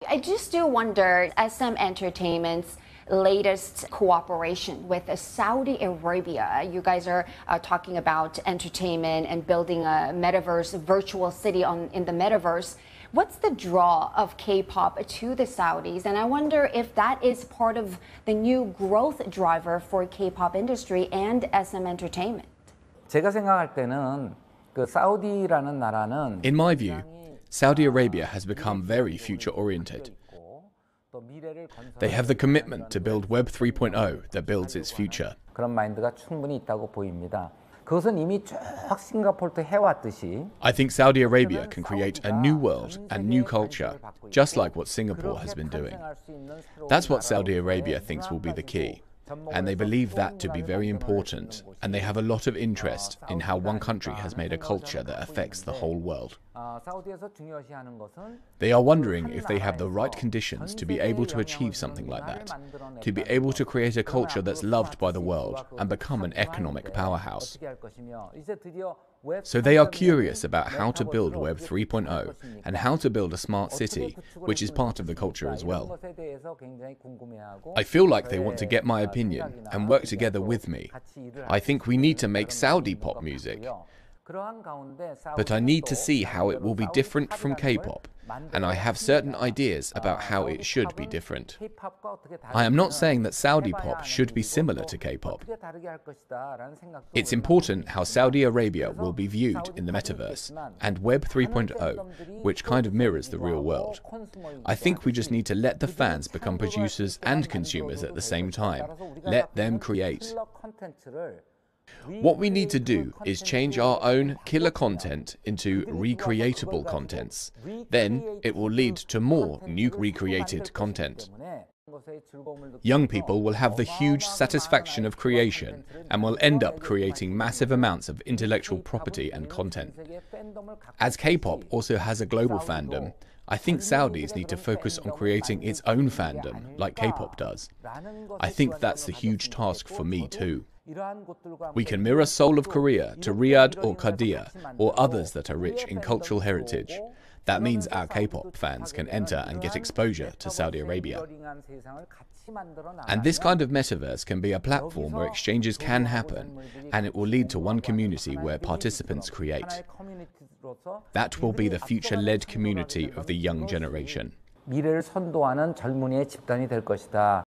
I just do wonder, SM Entertainment's latest cooperation with Saudi Arabia. You guys are talking about entertainment and building a metaverse, virtual city in the metaverse. What's the draw of K-pop to the Saudis? And I wonder if that is part of the new growth driver for K-pop industry and SM Entertainment. 제가 생각할 때는 그 사우디라는 나라는 In my view, Saudi Arabia has become very future-oriented. They have the commitment to build Web 3.0 that builds its future. 그런 마인드가 충분히 있다고 보입니다. 그것은 이미 쭉 싱가포르도 해왔듯이 I think Saudi Arabia can create a new world and new culture, just like what Singapore has been doing. That's what Saudi Arabia thinks will be the key. And they believe that to be very important, and they have a lot of interest in how one country has made a culture that affects the whole world. They are wondering if they have the right conditions to be able to achieve something like that, to be able to create a culture that's loved by the world and become an economic powerhouse. So they are curious about how to build Web 3.0 and how to build a smart city, which is part of the culture as well. I feel like they want to get my opinion and work together with me. I think we need to make Saudi pop music. But I need to see how it will be different from K-pop, and I have certain ideas about how it should be different. I am not saying that Saudi pop should be similar to K-pop. It's important how Saudi Arabia will be viewed in the metaverse and Web 3.0, which kind of mirrors the real world. I think we just need to let the fans become producers and consumers at the same time. Let them create. What we need to do is change our own killer content into recreatable contents. Then it will lead to more new recreated content. Young people will have the huge satisfaction of creation and will end up creating massive amounts of intellectual property and content. As K-pop also has a global fandom, I think Saudis need to focus on creating its own fandom, like K-pop does. I think that's the huge task for me too. We can mirror Seoul of Korea to Riyadh or Qadiyah or others that are rich in cultural heritage. That means our K-pop fans can enter and get exposure to Saudi Arabia. And this kind of metaverse can be a platform where exchanges can happen, and it will lead to one community where participants create. That will be the future-led community of the young generation. 미래를 선도하는 젊은이의 집단이 될 것이다.